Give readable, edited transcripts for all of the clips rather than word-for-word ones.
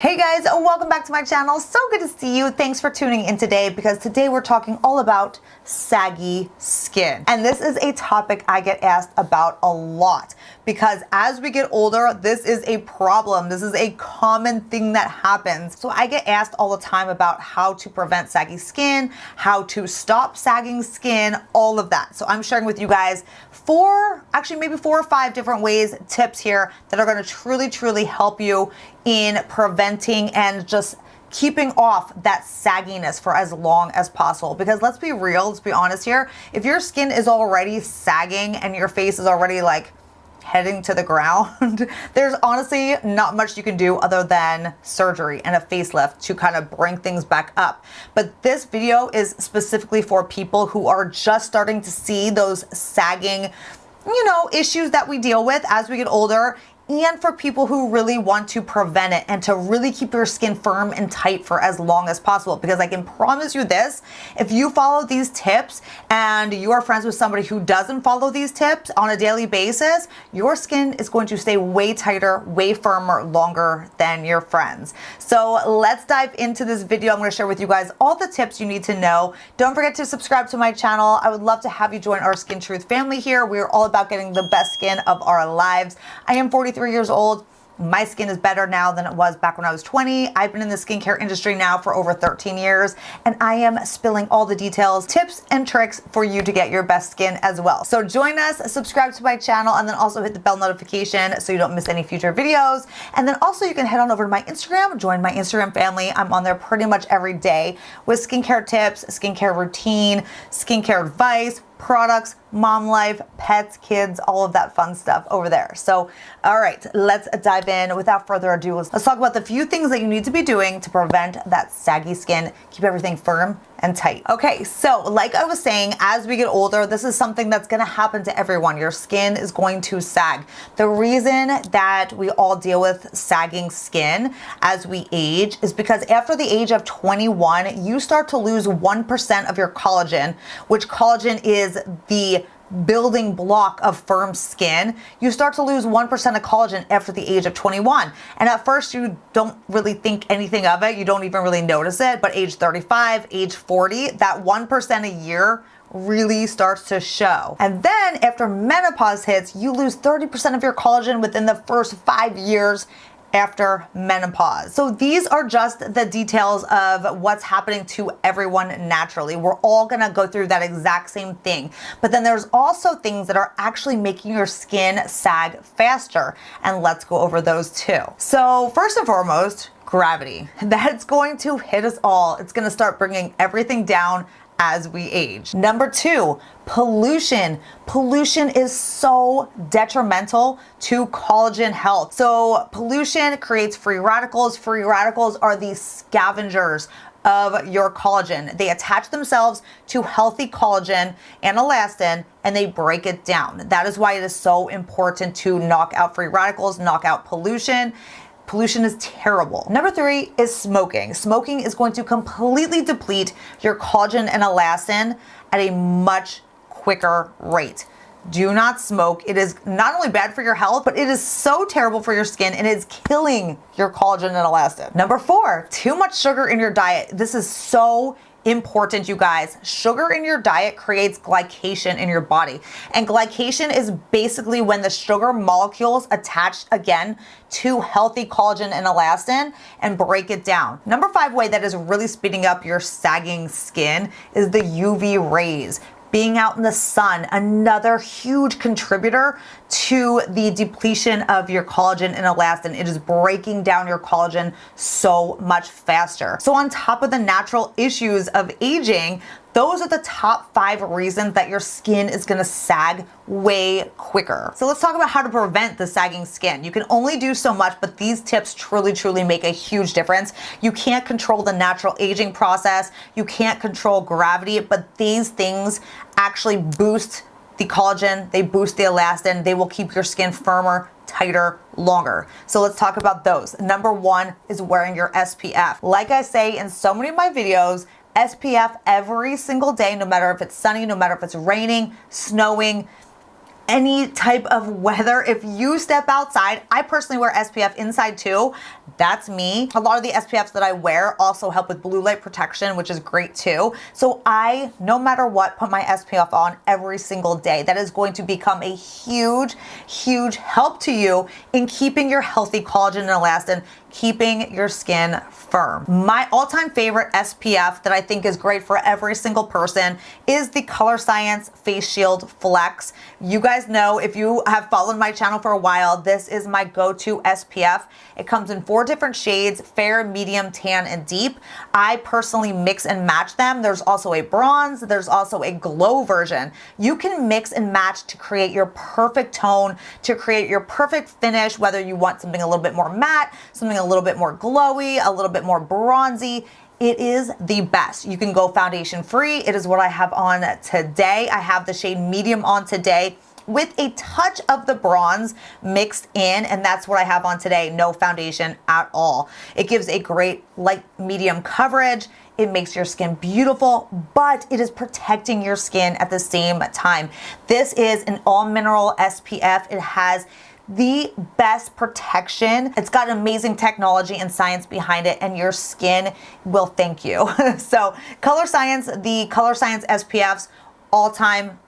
Hey guys, welcome back to my channel. So good to see you. Thanks for tuning in today because today we're talking all about saggy skin. And this is a topic I get asked about a lot because as we get older, this is a problem. This is a common thing that happens. So I get asked all the time about how to prevent saggy skin, how to stop sagging skin, all of that. So I'm sharing with you guys maybe four or five different ways, tips here that are going to truly help you in preventing and just keeping off that sagginess for as long as possible. Because let's be real, let's be honest here. If your skin is already sagging and your face is already like heading to the ground, there's honestly not much you can do other than surgery and a facelift to kind of bring things back up. But this video is specifically for people who are just starting to see those sagging, issues that we deal with as we get older, and for people who really want to prevent it and to really keep your skin firm and tight for as long as possible. Because I can promise you this, if you follow these tips and you are friends with somebody who doesn't follow these tips on a daily basis, your skin is going to stay way tighter, way firmer, longer than your friends. So let's dive into this video. I'm going to share with you guys all the tips you need to know. Don't forget to subscribe to my channel. I would love to have you join our Skin Truth family here. We're all about getting the best skin of our lives. I am 43 years old. My skin is better now than it was back when I was 20. I've been in the skincare industry now for over 13 years, and I am spilling all the details, tips, and tricks for you to get your best skin as well. So join us, subscribe to my channel, and then also hit the bell notification so you don't miss any future videos. And then also you can head on over to my Instagram, join my Instagram family. I'm on there pretty much every day with skincare tips, skincare routine, skincare advice, products, mom life, pets, kids, all of that fun stuff over there. So, all right, let's dive in. Without further ado, let's talk about the few things that you need to be doing to prevent that saggy skin, keep everything firm and tight. Okay, so like I was saying, as we get older, this is something that's gonna happen to everyone. Your skin is going to sag. The reason that we all deal with sagging skin as we age is because after the age of 21, you start to lose 1% of your collagen, which collagen is the building block of firm skin. You start to lose 1% of collagen after the age of 21. And at first you don't really think anything of it. You don't even really notice it. But age 35, age 40, that 1% a year really starts to show. And then after menopause hits, you lose 30% of your collagen within the first 5 years after menopause. So these are just the details of what's happening to everyone naturally. We're all gonna go through that exact same thing. But then there's also things that are actually making your skin sag faster. And let's go over those too. So first and foremost, gravity. That's going to hit us all. It's gonna start bringing everything down as we age. Number two, pollution. Pollution is so detrimental to collagen health. So pollution creates free radicals. Free radicals are the scavengers of your collagen. They attach themselves to healthy collagen and elastin and they break it down. That is why it is so important to knock out free radicals, knock out pollution. Pollution is terrible. Number three is smoking. Smoking is going to completely deplete your collagen and elastin at a much quicker rate. Do not smoke. It is not only bad for your health, but it is so terrible for your skin and it's killing your collagen and elastin. Number four, too much sugar in your diet. This is so important, you guys. Sugar in your diet creates glycation in your body. And glycation is basically when the sugar molecules attach again to healthy collagen and elastin and break it down. Number five way that is really speeding up your sagging skin is the UV rays. Being out in the sun, another huge contributor to the depletion of your collagen and elastin. It is breaking down your collagen so much faster. So on top of the natural issues of aging, those are the top 5 reasons that your skin is gonna sag way quicker. So let's talk about how to prevent the sagging skin. You can only do so much, but these tips truly make a huge difference. You can't control the natural aging process. You can't control gravity, but these things actually boost the collagen, they boost the elastin, they will keep your skin firmer, tighter, longer. So let's talk about those. Number one is wearing your SPF. Like I say in so many of my videos, SPF every single day, no matter if it's sunny, no matter if it's raining, snowing, any type of weather. If you step outside, I personally wear SPF inside too. That's me. A lot of the SPFs that I wear also help with blue light protection, which is great too. So I, no matter what, put my SPF on every single day. That is going to become a huge, huge help to you in keeping your healthy collagen and elastin, keeping your skin firm. My all-time favorite SPF that I think is great for every single person is the Color Science Face Shield Flex. You guys know, if you have followed my channel for a while, this is my go-to SPF. It comes in 4 different shades: fair, medium, tan, and deep. I personally mix and match them. There's also a bronze, there's also a glow version. You can mix and match to create your perfect tone, to create your perfect finish, whether you want something a little bit more matte, something a little bit more glowy, a little bit more bronzy. It is the best. You can go foundation free. It is what I have on today. I have the shade medium on today with a touch of the bronze mixed in, and that's what I have on today. No foundation at all. It gives a great light medium coverage. It makes your skin beautiful, but it is protecting your skin at the same time. This is an all mineral SPF. It has the best protection. It's got amazing technology and science behind it, and your skin will thank you. So Color Science, the Color Science SPFs, all-time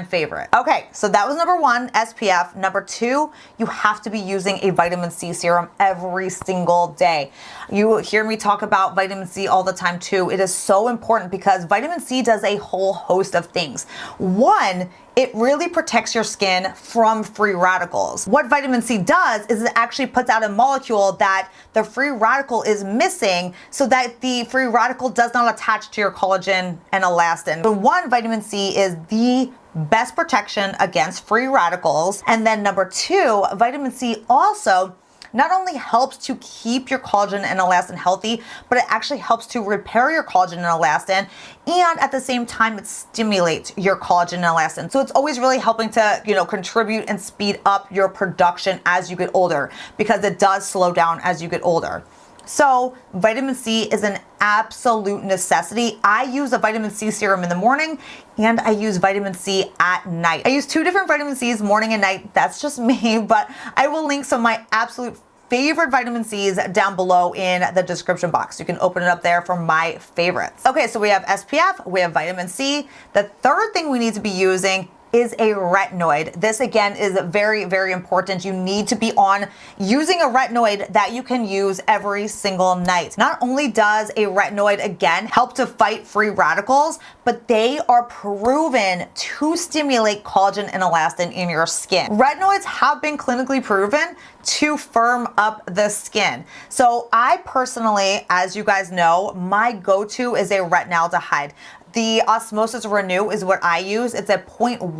favorite. Okay, so that was number 1, SPF. Number 2, you have to be using a vitamin C serum every single day. You hear me talk about vitamin C all the time too. It is so important because vitamin C does a whole host of things. One, it really protects your skin from free radicals. What vitamin C does is it actually puts out a molecule that the free radical is missing, so that the free radical does not attach to your collagen and elastin. So one, vitamin C is the best protection against free radicals. And then number 2, vitamin C also not only helps to keep your collagen and elastin healthy, but it actually helps to repair your collagen and elastin, and at the same time it stimulates your collagen and elastin. So it's always really helping to, contribute and speed up your production as you get older, because it does slow down as you get older. So vitamin C is an absolute necessity. I use a vitamin C serum in the morning, and I use vitamin C at night. I use 2 different vitamin C's, morning and night. That's just me, but I will link some of my absolute favorite vitamin C's down below in the description box. You can open it up there for my favorites. Okay, so we have SPF, we have vitamin C. The third thing we need to be using is a retinoid. This again is very, very important. You need to be on using a retinoid that you can use every single night. Not only does a retinoid again help to fight free radicals, but they are proven to stimulate collagen and elastin in your skin. Retinoids have been clinically proven to firm up the skin. So I personally, as you guys know, my go-to is a retinaldehyde. The Osmosis Renew is what I use. It's a 0.15%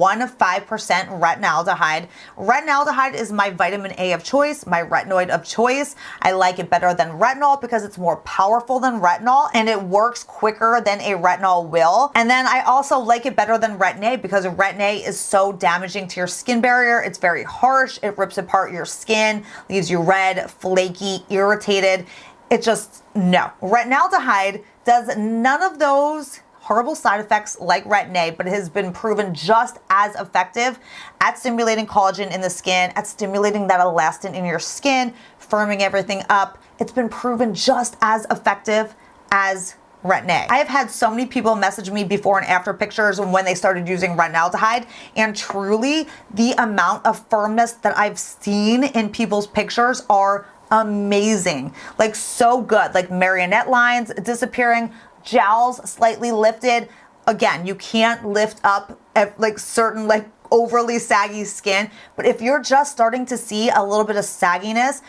retinaldehyde. Retinaldehyde is my vitamin A of choice, my retinoid of choice. I like it better than retinol because it's more powerful than retinol, and it works quicker than a retinol will. And then I also like it better than Retin A because Retin A is so damaging to your skin barrier. It's very harsh. It rips apart your skin, leaves you red, flaky, irritated. It just, no. Retinaldehyde does none of those horrible side effects like Retin A, but it has been proven just as effective at stimulating collagen in the skin, at stimulating that elastin in your skin, firming everything up. It's been proven just as effective as Retin A. I have had so many people message me before and after pictures when they started using retinaldehyde, and truly the amount of firmness that I've seen in people's pictures are amazing. Like so good, like marionette lines disappearing, jowls slightly lifted. Again, you can't lift up like certain like overly saggy skin, but if you're just starting to see a little bit of sagginess,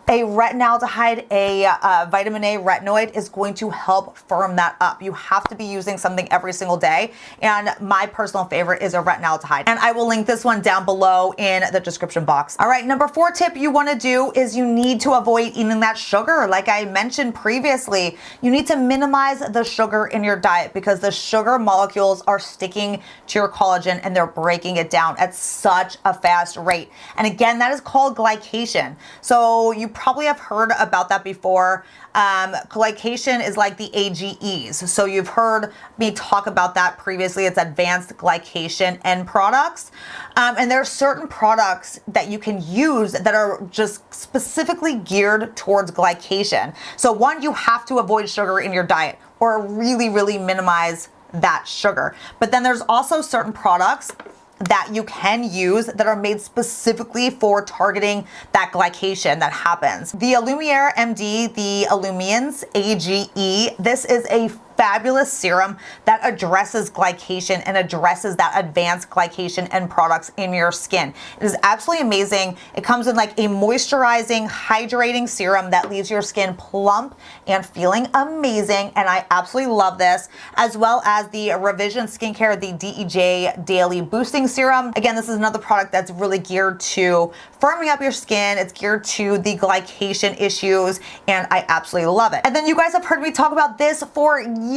a retinaldehyde, a vitamin A retinoid is going to help firm that up. You have to be using something every single day, and my personal favorite is a retinaldehyde, and I will link this one down below in the description box. All right, number 4 tip you want to do is you need to avoid eating that sugar. Like I mentioned previously, you need to minimize the sugar in your diet because the sugar molecules are sticking to your collagen and they're breaking it down at such a fast rate. And again, that is called glycation. So So you probably have heard about that before. Glycation is like the AGEs. So you've heard me talk about that previously. It's advanced glycation end products. And there are certain products that you can use that are just specifically geared towards glycation. So one, you have to avoid sugar in your diet or really minimize that sugar. But then there's also certain products that you can use that are made specifically for targeting that glycation that happens. The Illumiere MD, the Illumiens AGE, this is a fabulous serum that addresses glycation and addresses that advanced glycation end products in your skin. It is absolutely amazing. It comes in like a moisturizing, hydrating serum that leaves your skin plump and feeling amazing. And I absolutely love this, as well as the Revision Skincare, the DEJ Daily Boosting Serum. Again, this is another product that's really geared to firming up your skin. It's geared to the glycation issues, and I absolutely love it. And then you guys have heard me talk about this for years.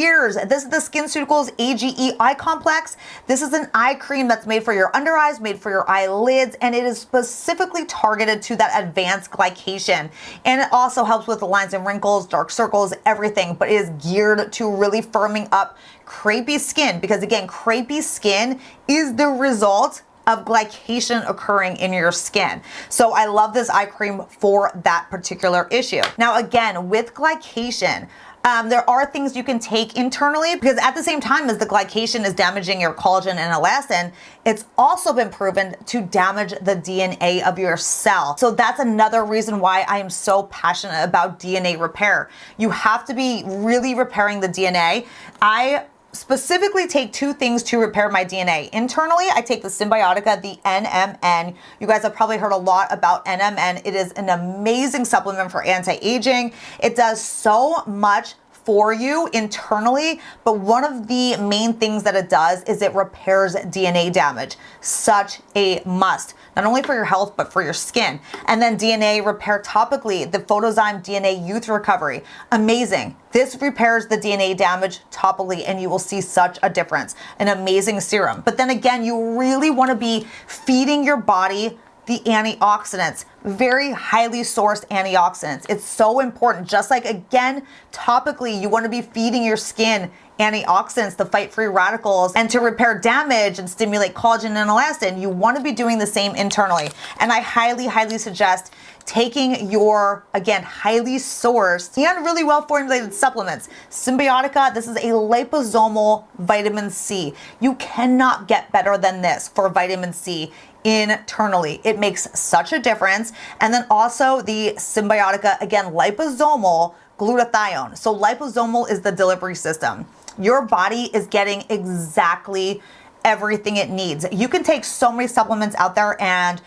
This is the SkinCeuticals AGE Eye Complex. This is an eye cream that's made for your under eyes, made for your eyelids, and it is specifically targeted to that advanced glycation. And it also helps with the lines and wrinkles, dark circles, everything, but it is geared to really firming up crepey skin, because again, crepey skin is the result of glycation occurring in your skin. So I love this eye cream for that particular issue. Now again, with glycation, there are things you can take internally, because at the same time as the glycation is damaging your collagen and elastin, it's also been proven to damage the DNA of your cell. So that's another reason why I am so passionate about DNA repair. You have to be really repairing the DNA. I specifically take two things to repair my DNA. Internally, I take the Symbiotica, the NMN. You guys have probably heard a lot about NMN. It is an amazing supplement for anti-aging. It does so much for you internally, but one of the main things that it does is it repairs DNA damage. Such a must, not only for your health, but for your skin. And then DNA repair topically, the Photozyme DNA Youth Recovery. Amazing. This repairs the DNA damage topically, and you will see such a difference. An amazing serum. But then again, you really want to be feeding your body the antioxidants, very highly sourced antioxidants. It's so important. Just like, again, topically, you want to be feeding your skin antioxidants to fight free radicals and to repair damage and stimulate collagen and elastin. You want to be doing the same internally. And I highly suggest taking your, again, highly sourced and really well formulated supplements. Symbiotica, this is a liposomal vitamin C. You cannot get better than this for vitamin C internally. It makes such a difference. And then also the Symbiotica, again, liposomal glutathione. So liposomal is the delivery system. Your body is getting exactly everything it needs. You can take so many supplements out there and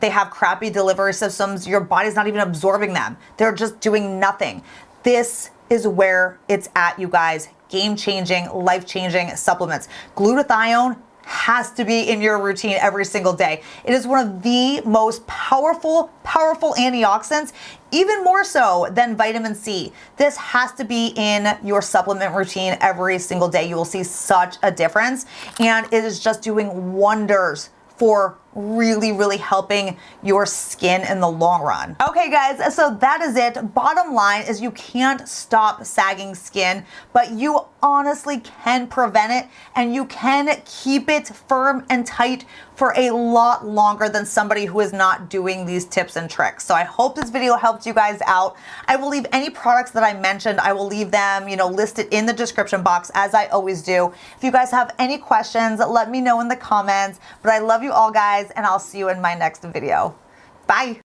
they have crappy delivery systems. Your body's not even absorbing them. They're just doing nothing. This is where it's at, you guys. Game-changing, life-changing supplements. Glutathione has to be in your routine every single day. It is one of the most powerful antioxidants, even more so than vitamin C. This has to be in your supplement routine every single day. You will see such a difference, and it is just doing wonders for really helping your skin in the long run. Okay guys, so that is it. Bottom line is you can't stop sagging skin, but you honestly can prevent it, and you can keep it firm and tight for a lot longer than somebody who is not doing these tips and tricks. So I hope this video helped you guys out. I will leave any products that I mentioned, I will leave them, listed in the description box, as I always do. If you guys have any questions, let me know in the comments. But I love you all, guys, and I'll see you in my next video. Bye.